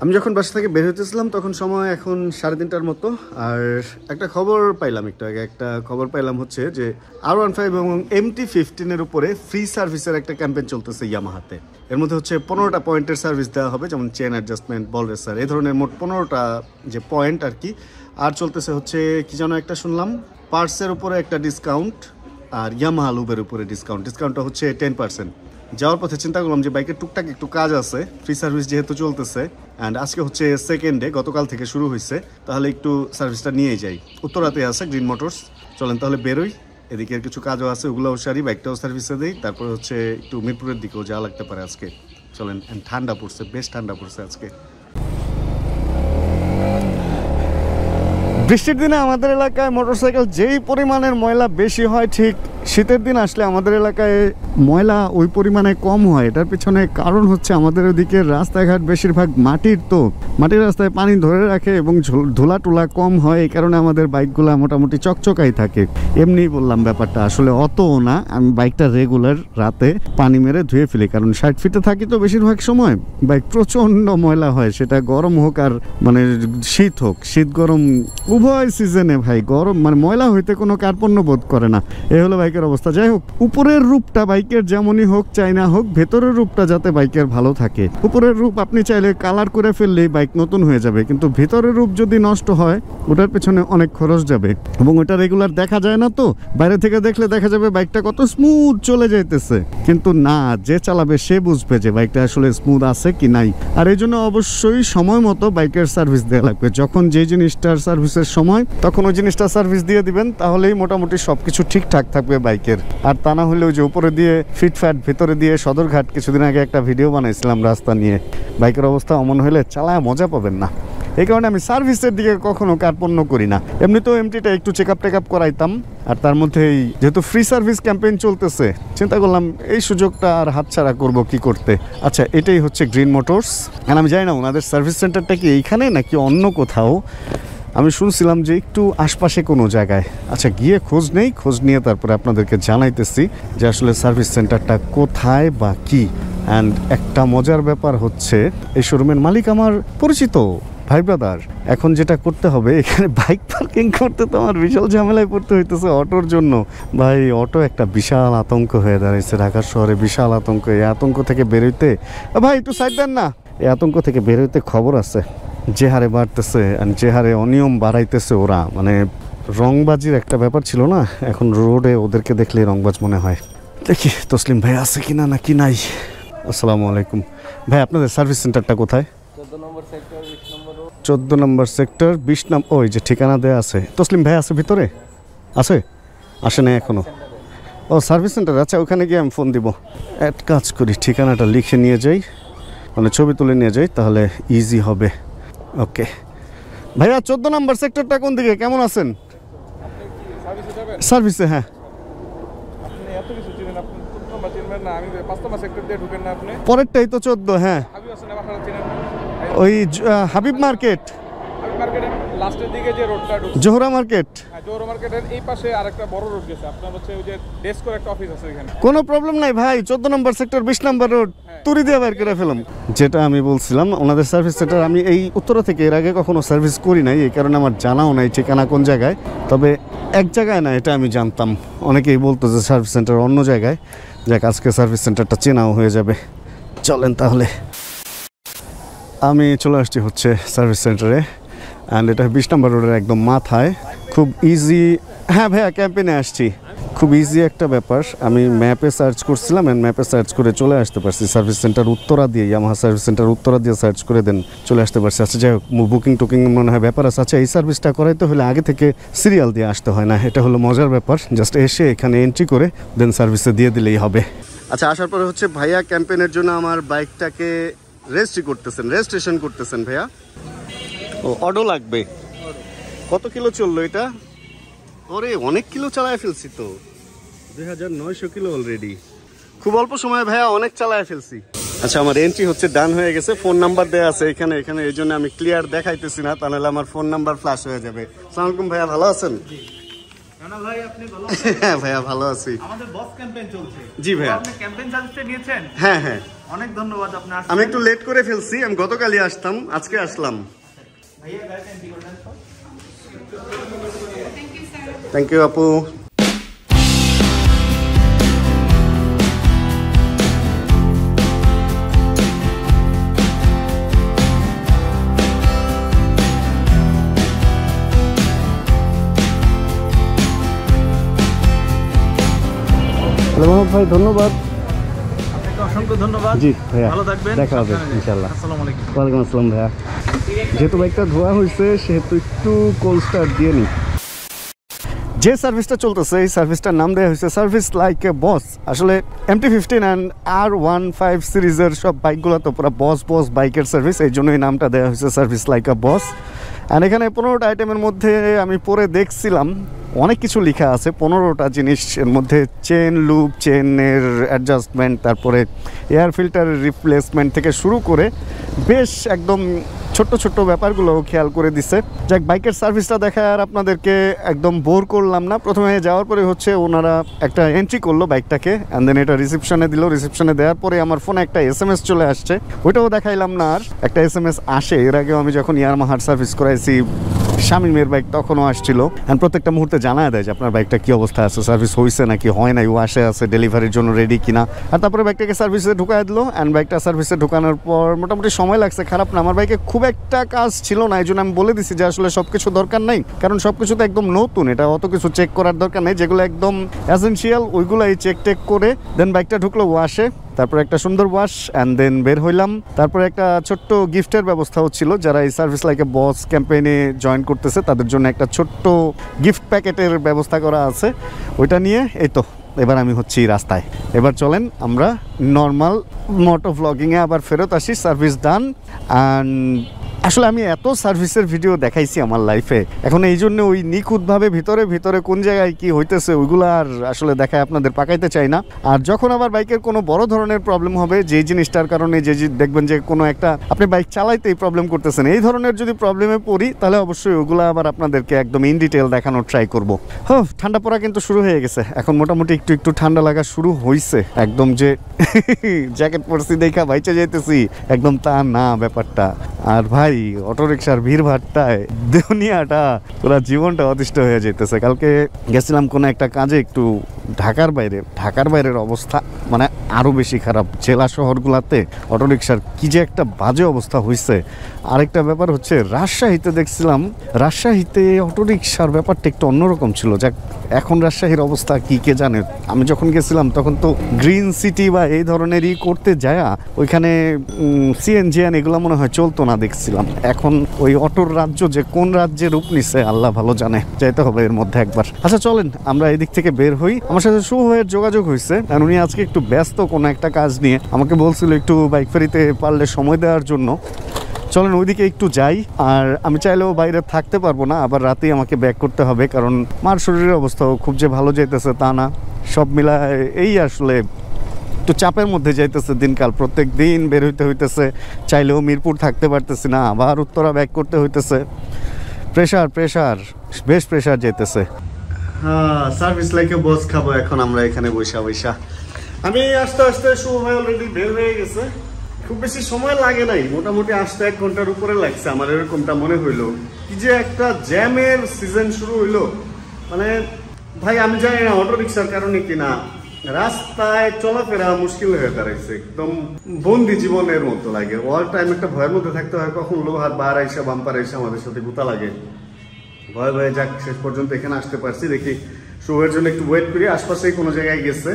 আমি যখন বাসা থেকে বের হতেছিলাম তখন সময় এখন 3:30টার মতো। আর একটা খবর পাইলাম একটু আগে, হচ্ছে যে R15 এবং MT-15 এর উপরে ফ্রি সার্ভিসের একটা ক্যাম্পেইন চলতেছে ইয়ামাহাতে। এর মধ্যে হচ্ছে 15টা পয়েন্টের সার্ভিস দেওয়া হবে, যেমন চেন অ্যাডজাস্টমেন্ট, বল রেসার, এই ধরনের মোট 15টা যে পয়েন্ট আর কি। আর চলতেছে হচ্ছে কি যেন একটা শুনলাম, পার্টসের উপরে একটা ডিসকাউন্ট আর ইয়ামাহা লুবের উপরে ডিসকাউন্টটা হচ্ছে 10%। যাওয়ার পথে চিন্তা করলাম যে বাইকের টুকটাক একটু কাজ আছে, ফ্রি সার্ভিস যেহেতু চলতেছে অ্যান্ড আজকে হচ্ছে সেকেন্ড ডে, গতকাল থেকে শুরু হয়েছে, তাহলে একটু সার্ভিসটা নিয়ে যাই। উত্তরাতে আছে গ্রিন মোটরস, চলেন তাহলে বেরোই। এদিকে সারি, কাজও আছে, ওগুলোও সারি, বাইকটাও সার্ভিসে দিই, তারপর হচ্ছে একটু মিরপুরের দিকেও যাওয়া লাগতে পারে আজকে। চলেন। ঠান্ডা পড়ছে, বেশ ঠান্ডা পড়ছে আজকে। বৃষ্টির দিনে আমাদের এলাকায় মোটরসাইকেল যেই পরিমাণের ময়লা বেশি হয়, ঠিক শীতের দিন আসলে আমাদের এলাকায় ময়লা ওই পরিমাণে কম হয়। এটার পিছনে কারণ হচ্ছে আমাদের ওদিকে রাস্তাঘাট বেশিরভাগ মাটির, তো মাটির রাস্তায় পানি ধরে রাখে এবং ধুলা টুলা কম হয়, এই কারণে আমাদের বাইকগুলো মোটামুটি চকচকাই থাকে। এমনি বললাম ব্যাপারটা, আসলে অতও না। আমি বাইকটা রেগুলার রাতে পানি মেরে ধুয়ে ফেলি, কারণ 60 ফিটে থাকি তো বেশিরভাগ সময়। বাইক প্রচণ্ড ময়লা হয়, সেটা গরম হোক আর মানে শীত হোক, শীত গরম উভয় সিজনে ভাই গরম মানে ময়লা হইতে কোনো কার্পণ্য বোধ করে না। এই হলো বাইকের অবস্থা। যাই হোক, উপরের রূপটা বাইকের যেমনই হোক চাই না হোক, ভেতরের রূপটা যাতে বাইকের ভালো থাকে। উপরের রূপ আপনি চাইলে কালার করে ফেললেই বাইক নতুন হয়ে যাবে, কিন্তু ভেতরের রূপ যদি নষ্ট হয় ওটার পেছনে অনেক খরচ যাবে এবং ওটা রেগুলার দেখা যায় না। তো বাইরে থেকে দেখলে দেখা যাবে বাইকটা কত স্মুথ চলে যাইতেছে, কিন্তু না, যে চালাবে সে বুঝবে যে বাইকটা আসলে স্মুথ আছে কি নাই। আর এই জন্য অবশ্যই সময় মতো বাইকের সার্ভিস দেওয়া লাগবে। যখন যে জিনিসটার সার্ভিসের সময় তখন ওই জিনিসটা সার্ভিস দিয়ে দিবেন, তাহলেই মোটামুটি সবকিছু ঠিকঠাক থাকবে বাইকের। আর তা না হলে ওই যে উপরে দিয়ে ফিটফ্যাট, ভেতরে দিয়ে সদরঘাট, কিছুদিন আগে একটা ভিডিও বানাইছিলাম রাস্তা নিয়ে, বাইকের অবস্থা অমন হলে চালায় মজা পাবেন না। এই কারণে আমি সার্ভিসের দিকে কখনো কার্পণ্য করি না। এমনিতেও এমটিটা একটু চেক আপ করাইতাম, আর তার মধ্যেই যেহেতু ফ্রি সার্ভিস ক্যাম্পেইন চলতেছে, চিন্তা করলাম এই সুযোগটা আর হাতছাড়া করব কি করতে। আচ্ছা, এটাই হচ্ছে গ্রিন মোটরস। আর আমি জানি না ওনাদের সার্ভিস সেন্টারটা কি এইখানে নাকি অন্য কোথাও। আমি শুনছিলাম যে একটু আশপাশে কোনো জায়গায়। আচ্ছা, গিয়ে খোঁজ নেই, খোঁজ নিয়ে তারপরে আপনাদেরকে জানাইতেছি যে আসলে সার্ভিস সেন্টারটা কোথায় বা কি। অ্যান্ড একটা মজার ব্যাপার হচ্ছে, এই শোরুমের মালিক আমার পরিচিত ভাই ব্রাদার। এখন যেটা করতে হবে, এখানে বাইক পার্কিং করতে তো আমার বিশাল ঝামেলায় পড়তে হইতেছে অটোর জন্য। ভাই, অটো একটা বিশাল আতঙ্ক হয়ে দাঁড়িয়েছে ঢাকা শহরে, বিশাল আতঙ্ক। এই আতঙ্ক থেকে বেরোইতে, ভাই একটু সাইড দেন না, এই আতঙ্ক থেকে বেরোইতে খবর আছে যে হারে বাড়তেছে, যে হারে অনিয়ম বাড়াইতেছে ওরা। মানে রংবাজির একটা ব্যাপার ছিল না, এখন রোডে ওদেরকে দেখলে রংবাজ মনে হয়। দেখি তসলিম ভাই আছে কিনা নাকি নাই। আসসালামু আলাইকুম ভাই, আপনাদের সার্ভিস সেন্টারটা কোথায়? 14 নম্বর সেক্টর 20 নম্বর। ওই যে ঠিকানা দেওয়া আছে। তসলিম ভাই আছে ভিতরে? আছে? আসে না এখনো? ও সার্ভিস সেন্টার, আচ্ছা ওখানে গিয়ে আমি ফোন দিব। এক কাজ করি, ঠিকানাটা লিখে নিয়ে যাই, মানে ছবি তুলে নিয়ে যাই, তাহলে ইজি হবে। ওকে ভাইয়া, 14 নম্বর সেক্টরটা কোন দিকে? কেমন আছেন? সার্ভিসে? হ্যাঁ। পরেরটাই তো 14। হ্যাঁ, ওই হাবিব মার্কেট, জোহরা মার্কেট। কোনো প্রবলেম নাই ভাই, 14 নম্বর সেক্টর 20 নম্বর রোড, তুরি দিয়ে বের করে ফেলাম। যেটা আমি বলছিলাম, ওনাদের সার্ভিস সেন্টার, আমি এই উত্তরা থেকে এর আগে কখনো সার্ভিস করি নাই, এই কারণে আমার জানাও নাই ঠিকানা কোন জায়গায়। তবে এক জায়গায় না, এটা আমি জানতাম। অনেকেই বলতো যে সার্ভিস সেন্টার অন্য জায়গায়। যাক, আজকে সার্ভিস সেন্টারটা চেনাও হয়ে যাবে। চলেন তাহলে। আমি চলে আসছি হচ্ছে সার্ভিস সেন্টারে, অ্যান্ড এটা 20 নম্বর রোডের একদম মাথায়। খুব ইজি। হ্যাঁ ভাইয়া, ক্যাম্পেইনে আসছি। খুব ইজি একটা ব্যাপার। আমি ম্যাপে সার্চ করছিলাম, অ্যান্ড ম্যাপে সার্চ করে চলে আসতে পারছি সার্ভিস সেন্টার উত্তরা দিয়ে। ইয়ামাহা সার্ভিস সেন্টার উত্তরা দিয়ে সার্চ করে দেন, চলে আসতে পারছি। আচ্ছা যাই হোক, বুকিং মনে হয় ব্যাপার আছে। আচ্ছা, এই সার্ভিসটা করাইতে হলে আগে থেকে সিরিয়াল দিয়ে আসতে হয় না, এটা হলো মজার ব্যাপার। জাস্ট এসে এখানে এন্ট্রি করে দেন সার্ভিসে দিয়ে দিলেই হবে। আচ্ছা, আসার পরে হচ্ছে ভাইয়া ক্যাম্পেইনের জন্য আমার বাইকটাকে রেজিস্ট্রেশন করতেছেন ভাইয়া। ও, অটো লাগবে। কত কিলো চললো এটা? ওরে, অনেক কিলো চালায় ফেলছি তো, 2900 কিলো অলরেডি। খুব অল্প সময় ভাইয়া অনেক চালায় ফেলছি। আচ্ছা, আমার এন্ট্রি হচ্ছে ডান হয়ে গেছে। ফোন নাম্বার দেওয়া আছে এখানে, এই জন্য আমি ক্লিয়ার দেখাইতেছি না, তাহলে আমার ফোন নাম্বার ফ্ল্যাশ হয়ে যাবে। আসসালামু আলাইকুম ভাইয়া, ভালো আছেন? হ্যাঁ ভাইয়া, ভালো আছি। আমাদের বস ক্যাম্পেইন চলছে। জি ভাইয়া। আপনি ক্যাম্পেইন সার্ভিসটা নিয়েছেন? হ্যাঁ হ্যাঁ। অনেক ধন্যবাদ আপনি আসছেন। আমি একটু লেট করে ফেলছি, আমি গতকালই আসতাম, আজকে আসলাম। ভাইয়া guys and golden for thank you আপু। হ্যালো মোহাম্মদ ভাই, ধন্যবাদ। আপনাকে অসংখ্য ধন্যবাদ। জি ভাইয়া, ভালো থাকবেন, দেখা হবে ইনশাআল্লাহ। আসসালামু আলাইকুম। ওয়ালাইকুম আসসালাম ভাইয়া। যেহেতু বাইকটা ধোয়া হয়েছে সেহেতু একটু কোল্ড স্টার্ট দিয়ে নিই। যে সার্ভিসটা চলতেছে এই সার্ভিসটার নাম দেওয়া হয়েছে সার্ভিস লাইক এ বস। আসলে MT-15 অ্যান্ড R15 সিরিজের সব বাইকগুলো তো পুরো বস বস বাইকের সার্ভিস, এই জন্য এই নামটা দেওয়া হয়েছে service like a boss. And এখানে 15টা আইটেমের মধ্যে আমি পরে দেখছিলাম অনেক কিছু লেখা আছে, 15টা জিনিস। এর মধ্যে চেন লুপ, চেনের অ্যাডজাস্টমেন্ট, তারপরে এয়ার ফিল্টারের রিপ্লেসমেন্ট থেকে শুরু করে বেশ একদম ছোট্ট ছোট্ট ব্যাপারগুলো খেয়াল করে দিছে। যাক, বাইকের সার্ভিসটা দেখা আর আপনাদেরকে একদম বোর করলাম না। প্রথমে যাওয়ার পরে হচ্ছে ওনারা একটা এন্ট্রি করলো বাইকটাকে, অ্যান্ড দেন এটা রিসেপশনে দিল। রিসেপশনে দেওয়ার পরে আমার ফোনে একটা SMS চলে আসছে, ওইটাও দেখাইলাম না। আর একটা SMS আসে, এর আগেও আমি যখন ইয়ামাহার সার্ভিস করাইছি শামিমের বাইক তখনও আসছিল, অ্যান্ড প্রত্যেকটা মুহূর্তে জানায় দেয় যে আপনার বাইকটা কী অবস্থা আছে, সার্ভিস হয়েছে নাকি হয় নাই, ও আসে আছে ডেলিভারির জন্য রেডি কিনা। আর তারপরে বাইকটাকে সার্ভিসে ঢুকাই দিল, অ্যান্ড বাইকটা সার্ভিসে ঢুকানোর পর মোটামুটি সময় লাগছে, খারাপ না। আমার বাইকে খুব একটা কাজ ছিল না, এই জন্য আমি বলে দিছি যে আসলে সব কিছু দরকার নেই, কারণ সব কিছু তো একদম নতুন, এটা অত কিছু চেক করার দরকার নেই। যেগুলো একদম এসেনশিয়াল ওইগুলো এই চেক টেক করে দেন বাইকটা ঢুকলো ওয়াশে, তারপর একটা সুন্দর ওয়াশ, অ্যান্ড দেন বের হইলাম। তারপরে একটা ছোট্ট গিফটের ব্যবস্থা হচ্ছিল, যারা এই সার্ভিস লাইক এ বস ক্যাম্পেইনে জয়েন করতেছে তাদের জন্য একটা ছোট্ট গিফট প্যাকেটের ব্যবস্থা করা আছে। ওইটা নিয়ে এই তো এবার আমি হচ্ছি রাস্তায়। এবার চলেন আমরা নর্মাল মোটো ভ্লগিংয়ে আবার ফেরত আসি। Service done. অ্যান্ড আসলে আমি এত সার্ভিসের ভিডিও দেখাইছি আমার লাইফে, এখন এই জন্য ওই নিখুঁতভাবে ভিতরে ভিতরে কোন জায়গায় কি হইতেছে ওইগুলো আর আসলে দেখায় আপনাদের পাকাইতে চাই না। আর যখন আবার বাইকের কোনো বড় ধরনের প্রবলেম হবে, যে জিনিসটার কারণে যে দেখবেন যে কোনো একটা আপনি বাইক চালাইতেই প্রবলেম করতেছেন, এই ধরনের যদি প্রবলেমে পড়ি তাহলে অবশ্যই ওগুলো আবার আপনাদেরকে একদম ইন ডিটেল দেখানোর ট্রাই করবো। ঠান্ডা পড়া কিন্তু শুরু হয়ে গেছে, এখন মোটামুটি একটু একটু ঠান্ডা লাগা শুরু হয়েছে। একদম যে জ্যাকেট পরছি দেখা বাইচে যাইতেছি একদম তা না ব্যাপারটা। আর ভাই অটোরিকশার ভিড় ভাড়টায় দুনিয়াটা পুরো জীবনটা অতিষ্ঠ হয়ে যেতেছে। কালকে গেছিলাম কোনো একটা কাজে একটু ঢাকার বাইরের অবস্থা মানে আরও বেশি খারাপ। জেলা শহরগুলোতে অটোরিকশার কি যে একটা বাজে অবস্থা হয়েছে। আরেকটা ব্যাপার হচ্ছে রাজশাহীতে দেখছিলাম, রাজশাহীতে অটোরিকশার ব্যাপারটা একটু অন্যরকম ছিল। যাক, এখন রাজশাহীর অবস্থা কি কে জানে। আমি যখন গেছিলাম তখন তো গ্রিন সিটি বা এই ধরনেরই করতে যায় ওইখানে সিএনজিএন এগুলো মনে হয় চলতো না দেখছিলাম। এখন ওই অটোর রাজ্য যে কোন রাজ্যে রূপ নিচ্ছে আল্লাহ ভালো জানে, যাইতে হবে এর মধ্যে একবার। আচ্ছা চলেন আমরা এদিক থেকে বের হই। আমার সাথে শুভের যোগাযোগ হয়েছে, কারণ উনি আজকে একটু ব্যস্ত কোনো একটা কাজ নিয়ে, আমাকে বলছিল একটু বাইক ফেরিতে পারলে সময় দেওয়ার জন্য। চলেন ওইদিকে একটু যাই। আর আমি চাইলেও বাইরে থাকতে পারবো না, আবার রাতেই আমাকে ব্যাক করতে হবে, কারণ মার শরীরের অবস্থাও খুব যে ভালো যাইতেছে তা না। সব মিলায় এই আসলে একটু চাপের মধ্যে যাইতেছে দিনকাল। প্রত্যেক দিন বের হইতে হইতেছে, চাইলেও মিরপুর থাকতে পারতেছি না, আবার উত্তরা ব্যাক করতে হইতেছে। প্রেশার বেশ প্রেশার যাইতেছে। সার্ভিস লাইকে বস খাবো এখন আমরা এখানে বৈশা। আমি আস্তে আস্তে শুভ ভাই অলরেডি বের হয়ে গেছে, খুব বেশি সময় লাগে নাই, মোটামুটি আসতে 1 ঘন্টার উপরে লাগছে। আমার এরকমটা মনে হইলো কি যে একটা জ্যামের সিজন শুরু হইলো। মানে ভাই আমি জানি না অটোরিকশার কারণে কিনা রাস্তায় চলাফেরা মুশকিল হয়ে দাঁড়াইছে, একদম বন্দি জীবনের মতো লাগে। অল টাইম একটা ভয়ের মধ্যে থাকতে হয়, কখন লোহার বার আইসা বাম্পার আইসা আমাদের সাথে গুতা লাগে। ভয়ে যাক শেষ পর্যন্ত এখানে আসতে পারছি। দেখি শুভের জন্য একটু ওয়েট করি, আশপাশেই কোনো জায়গায় গেছে,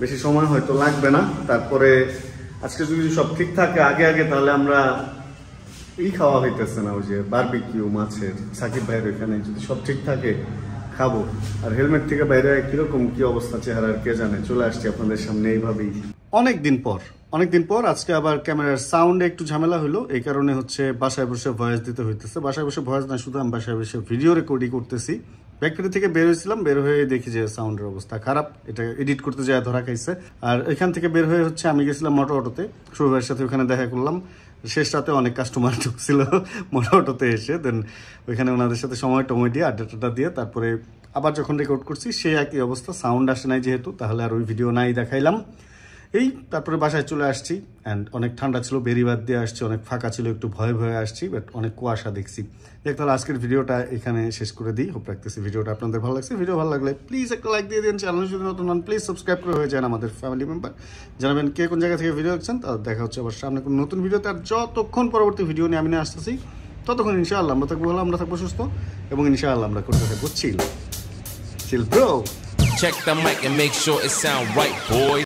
বেশি সময় হয়তো লাগবে না। তারপরে আজকে যদি সব ঠিক থাকে আগে তাহলে আমরা খাওয়া হইতেছে না, ওই যে বারবিকিউ মাছের সাকিব ভাইয়ের ওইখানে, যদি সব ঠিক থাকে খাবো। আর হেলমেট থেকে বাইরে কিরকম কি অবস্থা চেহারার কে জানে। চলে আসছি আপনাদের সামনে এইভাবেই অনেকদিন পর আজকে আবার ক্যামেরার সাউন্ডে একটু ঝামেলা হলো, এই কারণে হচ্ছে বাসায় বসে ভয়েস দিতে হইতেছে। বাসায় বসে ভয়েস না, শুধু আমি বাসায় বসে ভিডিও রেকর্ডিং করতেছি। ব্যাকপ্যারি থেকে বের হয়েছিলাম, বের হয়ে দেখি যে সাউন্ডের অবস্থা খারাপ, এটা এডিট করতে যায় ধরা খাইছে। আর এখান থেকে বের হয়ে হচ্ছে আমি গেছিলাম মোটর অটোতে, শুভের সাথে ওখানে দেখা করলাম। শেষ রাতে অনেক কাস্টমার ঢুকছিল মোটর অটোতে এসে, দেন ওইখানে ওনাদের সাথে সময় দিয়ে আড্ডা দিয়ে তারপরে আবার যখন রেকর্ড করছি সেই একই অবস্থা, সাউন্ড আসে নাই যেহেতু, তাহলে আর ওই ভিডিও নাই দেখাইলাম। এই তারপরে বাসায় চলে আসছি অ্যান্ড অনেক ঠান্ডা ছিল, বেরিবাদ দিয়ে আসছি, অনেক ফাঁকা ছিল, একটু ভয়ে ভয়ে আসছি, বাট অনেক কুয়াশা দেখছি। দেখ তাহলে আজকের ভিডিওটা এখানে শেষ করে দিই। হোপ রাখতেছি ভিডিওটা আপনাদের ভালো লাগছে। ভিডিও ভালো লাগলে প্লিজ একটা লাইক দিয়ে দিন, চ্যানেল যদি নতুন হন প্লিজ সাবস্ক্রাইব করে হয়ে যান আমাদের ফ্যামিলি মেম্বার। জানাবেন কে কোন জায়গা থেকে ভিডিও দেখছেন। তার দেখা হচ্ছে আবার সামনে কোনো নতুন ভিডিওতে। আর যতক্ষণ পরবর্তী ভিডিও নিয়ে আমি নিয়ে আসতেছি ততক্ষণ ইনশাআল্লাহ আমরা থাকবো ভালো, আমরা থাকবো সুস্থ, এবং ইনশাআল্লাহ আমরা করতে থাকবো chill bro. Check the mic and make sure it sound right, boys.